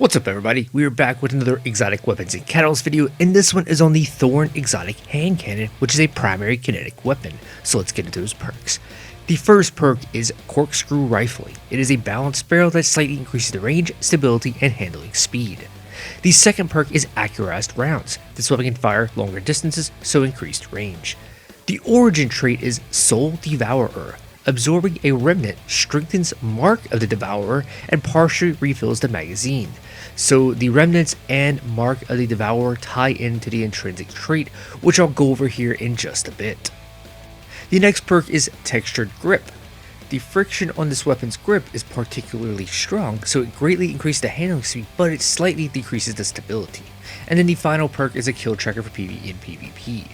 What's up everybody, we are back with another exotic weapons and catalyst video, and this one is on the Thorn exotic hand cannon, which is a primary kinetic weapon. So let's get into those perks. The first perk is corkscrew rifling. It is a balanced barrel that slightly increases the range, stability, and handling speed. The second perk is accurized rounds. This weapon can fire longer distances, so increased range. The origin trait is Soul Devourer. Absorbing a remnant strengthens Mark of the Devourer and partially refills the magazine. So the remnants and Mark of the Devourer tie into the intrinsic trait, which I'll go over here in just a bit. The next perk is Textured Grip. The friction on this weapon's grip is particularly strong, so it greatly increases the handling speed, but it slightly decreases the stability. And then the final perk is a kill tracker for PvE and PvP.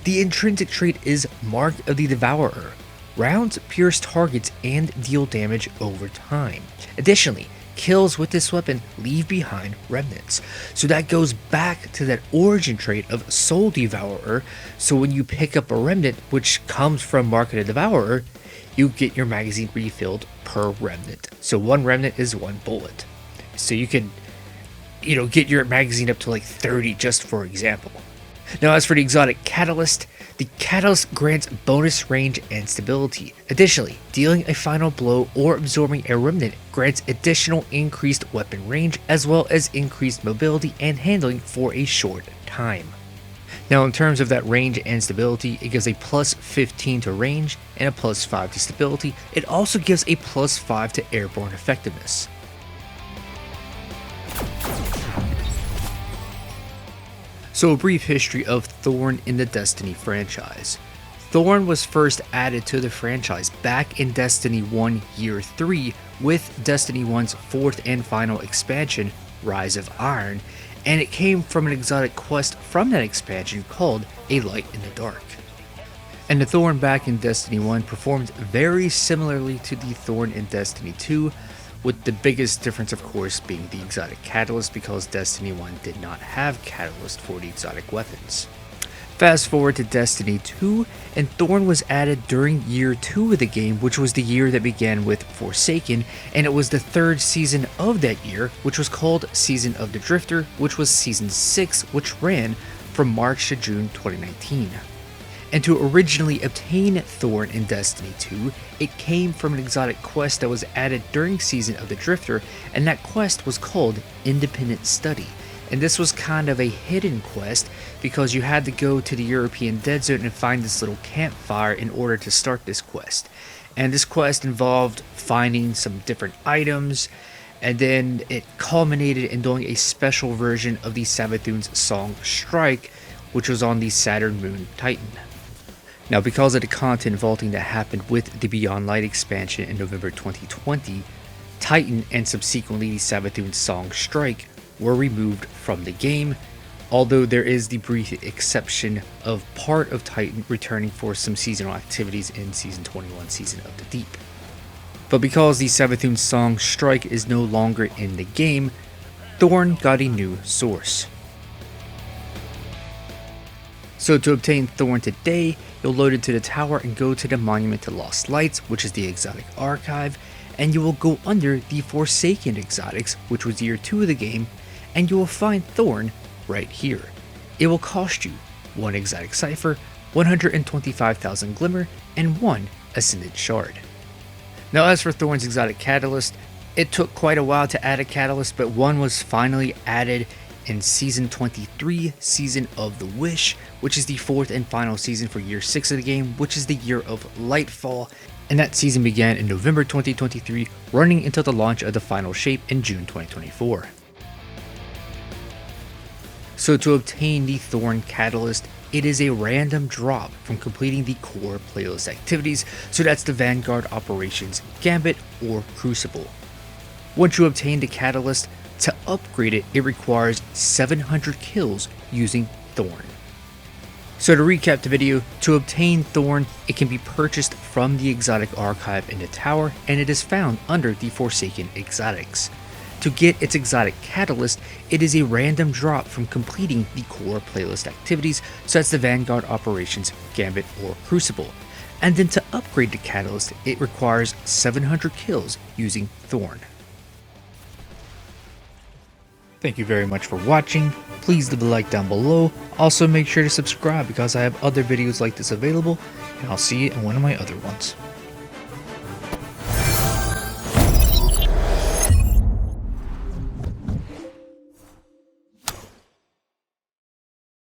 The intrinsic trait is Mark of the Devourer. Rounds pierce targets and deal damage over time. Additionally, kills with this weapon leave behind remnants. So that goes back to that origin trait of Soul Devourer. So when you pick up a remnant, which comes from Mark of the Devourer, you get your magazine refilled per remnant. So one remnant is one bullet. So you can, get your magazine up to like 30 just for example. Now as for the exotic catalyst, the catalyst grants bonus range and stability. Additionally, dealing a final blow or absorbing a remnant grants additional increased weapon range as well as increased mobility and handling for a short time. Now in terms of that range and stability, it gives a plus 15 to range and a plus 5 to stability. It also gives a plus 5 to airborne effectiveness. So a brief history of Thorn in the Destiny franchise. Thorn was first added to the franchise back in Destiny 1 Year 3 with Destiny 1's fourth and final expansion, Rise of Iron, and it came from an exotic quest from that expansion called A Light in the Dark. And the Thorn back in Destiny 1 performed very similarly to the Thorn in Destiny 2, with the biggest difference of course being the exotic catalyst, because Destiny 1 did not have catalyst for the exotic weapons. Fast forward to Destiny 2, and Thorn was added during year 2 of the game, which was the year that began with Forsaken, and it was the third season of that year, which was called Season of the Drifter, which was Season 6, which ran from March to June 2019. And to originally obtain Thorn in Destiny 2, it came from an exotic quest that was added during Season of the Drifter, and that quest was called Independent Study. And this was kind of a hidden quest because you had to go to the European Dead Zone and find this little campfire in order to start this quest. And this quest involved finding some different items, and then it culminated in doing a special version of the Savathun's song Strike, which was on the Saturn Moon Titan. Now because of the content vaulting that happened with the Beyond Light expansion in November 2020, Titan and subsequently the Savathun's song Strike were removed from the game, although there is the brief exception of part of Titan returning for some seasonal activities in Season 21 Season of the Deep. But because the Savathun's song Strike is no longer in the game, Thorn got a new source. So to obtain Thorn today, you'll load into the tower and go to the Monument to Lost Lights, which is the exotic archive, and you will go under the Forsaken exotics, which was year 2 of the game, and you will find Thorn right here. It will cost you 1 exotic cipher, 125,000 glimmer, and 1 ascendant shard. Now as for Thorn's exotic catalyst, it took quite a while to add a catalyst, but one was finally added in Season 23, Season of the Wish, which is the fourth and final season for year 6 of the game, which is the year of Lightfall, and that season began in November 2023, running until the launch of the final shape in June 2024. So to obtain the Thorn Catalyst, it is a random drop from completing the core playlist activities, so that's the Vanguard Operations, Gambit, or Crucible. Once you obtain the Catalyst, to upgrade it, it requires 700 kills using Thorn. So to recap the video, to obtain Thorn, it can be purchased from the exotic archive in the tower, and it is found under the Forsaken exotics. To get its exotic catalyst, it is a random drop from completing the core playlist activities, so that's the Vanguard Operations, Gambit, or Crucible. And then to upgrade the catalyst, it requires 700 kills using Thorn. Thank you very much for watching. Please leave a like down below. Also make sure to subscribe because I have other videos like this available, and I'll see you in one of my other ones.